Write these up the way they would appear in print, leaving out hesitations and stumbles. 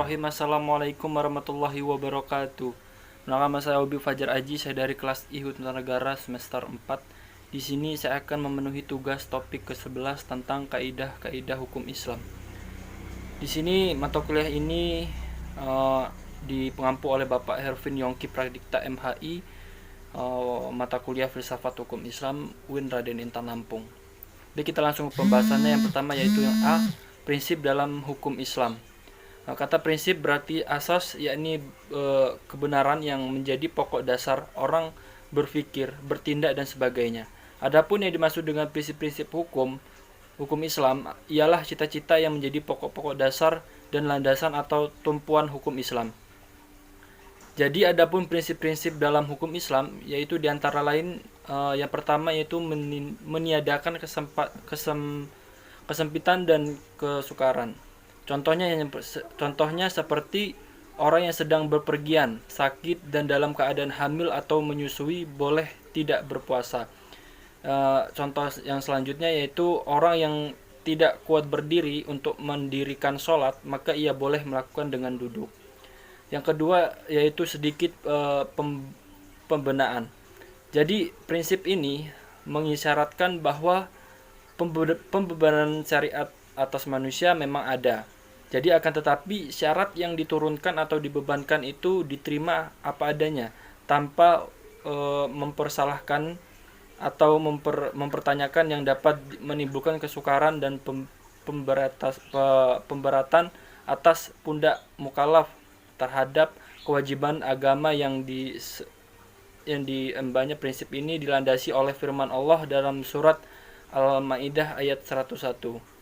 Bismillahirrahmanirrahim. Assalamualaikum warahmatullahi wabarakatuh. Nama saya Obi Fajar Aji, saya dari kelas IHUD Negara semester 4. Di sini saya akan memenuhi tugas topik ke-11 tentang kaidah-kaidah hukum Islam. Di sini mata kuliah ini dipengampu oleh Bapak Hervin Yongki Pradikta MHI, mata kuliah Filsafat Hukum Islam UIN Raden Intan Lampung. Jadi kita langsung ke pembahasannya. Yang pertama yaitu yang A, prinsip dalam hukum Islam. Kata prinsip berarti asas, yakni kebenaran yang menjadi pokok dasar orang berpikir, bertindak dan sebagainya. Adapun yang dimaksud dengan prinsip-prinsip hukum Islam ialah cita-cita yang menjadi pokok-pokok dasar dan landasan atau tumpuan hukum Islam. Jadi adapun prinsip-prinsip dalam hukum Islam yaitu diantara lain yang pertama yaitu meniadakan kesempitan dan kesukaran. Contohnya seperti orang yang sedang bepergian, sakit dan dalam keadaan hamil atau menyusui boleh tidak berpuasa. Contoh yang selanjutnya yaitu orang yang tidak kuat berdiri untuk mendirikan sholat, maka ia boleh melakukan dengan duduk. Yang kedua yaitu sedikit pembenaan. Jadi prinsip ini mengisyaratkan bahwa pembebanan syariat atas manusia memang ada. Jadi akan tetapi syarat yang diturunkan atau dibebankan itu diterima apa adanya, tanpa mempersalahkan atau mempertanyakan yang dapat menimbulkan kesukaran dan pemberatan atas pundak mukallaf terhadap kewajiban agama yang diembannya. Prinsip ini dilandasi oleh firman Allah dalam surat Al-Maidah ayat 101.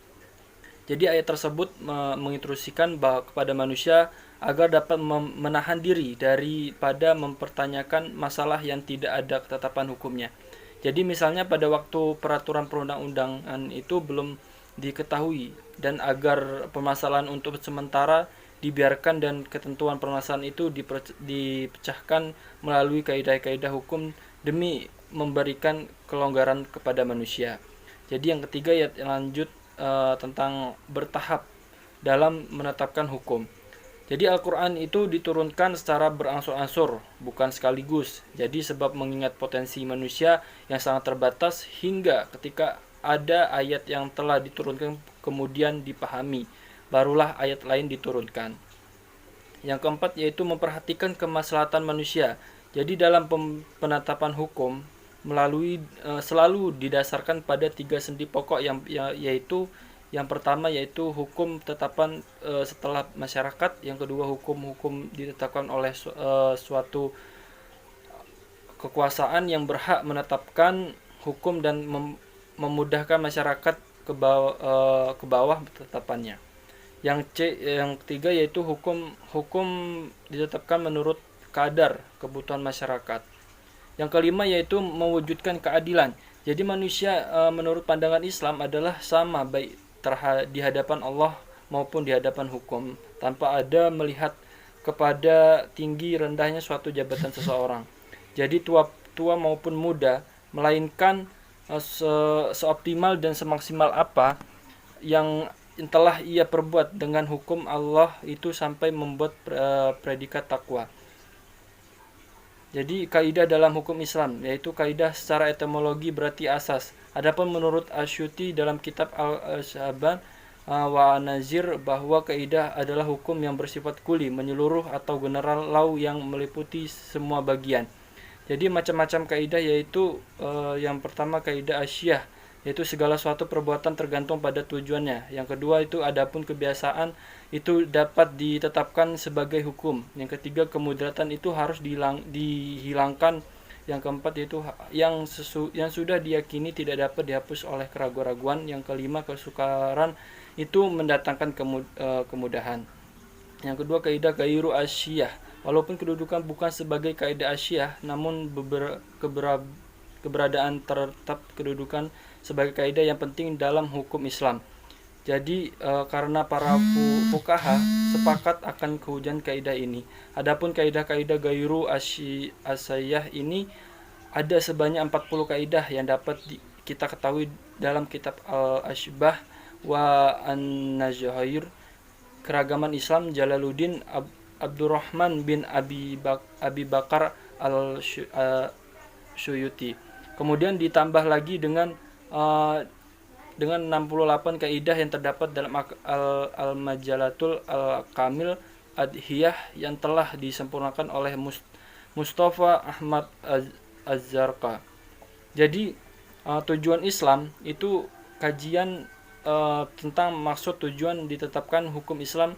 Jadi ayat tersebut menginstruksikan kepada manusia agar dapat menahan diri daripada mempertanyakan masalah yang tidak ada ketetapan hukumnya. Jadi misalnya pada waktu peraturan perundang-undangan itu belum diketahui, dan agar permasalahan untuk sementara dibiarkan dan ketentuan permasalahan itu dipecahkan melalui kaidah-kaidah hukum demi memberikan kelonggaran kepada manusia. Jadi yang ketiga ya lanjut tentang bertahap dalam menetapkan hukum. Jadi Al-Quran itu diturunkan secara berangsur-angsur, bukan sekaligus. Jadi sebab mengingat potensi manusia yang sangat terbatas, hingga ketika ada ayat yang telah diturunkan kemudian dipahami, barulah ayat lain diturunkan. Yang keempat yaitu memperhatikan kemaslahatan manusia. Jadi dalam penetapan hukum selalu didasarkan pada 3 sendi pokok yaitu yang pertama yaitu hukum tetapan setelah masyarakat, yang kedua hukum ditetapkan oleh suatu kekuasaan yang berhak menetapkan hukum dan memudahkan masyarakat ke bawah tetapannya. Yang ketiga yaitu hukum ditetapkan menurut kadar kebutuhan masyarakat. Yang kelima yaitu mewujudkan keadilan. Jadi manusia menurut pandangan Islam adalah sama baik di hadapan Allah maupun di hadapan hukum, tanpa ada melihat kepada tinggi rendahnya suatu jabatan seseorang. Jadi tua maupun muda, melainkan seoptimal dan semaksimal apa yang telah ia perbuat dengan hukum Allah itu sampai membuat predikat takwa. Jadi kaidah dalam hukum Islam yaitu kaidah secara etimologi berarti asas. Adapun menurut Asyuti dalam kitab Al-Shaban wa Nazir bahwa kaidah adalah hukum yang bersifat kuli, menyeluruh atau general law yang meliputi semua bagian. Jadi macam-macam kaidah yaitu yang pertama kaidah asyiyah yaitu segala suatu perbuatan tergantung pada tujuannya. Yang kedua itu adapun kebiasaan itu dapat ditetapkan sebagai hukum. Yang ketiga kemudaratan itu harus dihilangkan. Yang keempat yaitu yang sudah diyakini tidak dapat dihapus oleh keraguan-raguan. Yang kelima kesukaran itu mendatangkan kemudahan. Yang kedua kaidah gairu asyiyah, walaupun kedudukan bukan sebagai kaidah asyiyah, namun keberadaan tetap kedudukan sebagai kaidah yang penting dalam hukum Islam. Jadi karena para fuqaha sepakat akan kewujudan kaidah ini. Adapun kaidah-kaidah gairu asyiyah ini ada sebanyak 40 kaidah yang dapat kita ketahui dalam kitab Al-Ashbah wa An-Najahir keragaman Islam Jalaluddin Abdurrahman bin Abi Bakar al-Suyuti. Kemudian ditambah lagi dengan 68 kaidah yang terdapat dalam Al-Majalatul Al-Kamil Adhiyah yang telah disempurnakan oleh Mustafa Ahmad Az-Zarqa. Jadi tujuan Islam itu kajian tentang maksud tujuan ditetapkan hukum Islam.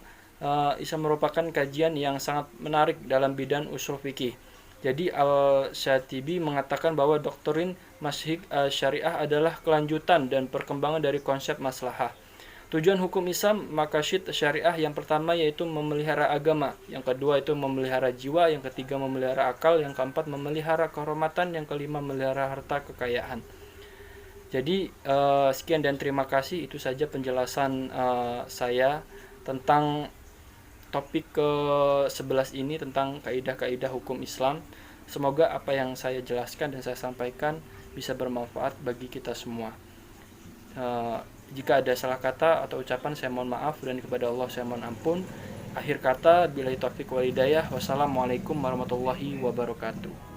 Islam merupakan kajian yang sangat menarik dalam bidang usul fikih. Jadi Al-Syatibi mengatakan bahwa doktrin Manhaj syariah adalah kelanjutan dan perkembangan dari konsep maslahah. Tujuan hukum Islam maqasid syariah yang pertama yaitu memelihara agama, yang kedua itu memelihara jiwa, yang ketiga memelihara akal, yang keempat memelihara kehormatan, yang kelima memelihara harta kekayaan. Jadi sekian dan terima kasih, itu saja penjelasan saya tentang topik ke-11 ini tentang kaidah-kaidah hukum Islam. Semoga apa yang saya jelaskan dan saya sampaikan bisa bermanfaat bagi kita semua. Jika ada salah kata atau ucapan saya mohon maaf, dan kepada Allah saya mohon ampun. Akhir kata, billahi taufik wal hidayah. Wassalamualaikum warahmatullahi wabarakatuh.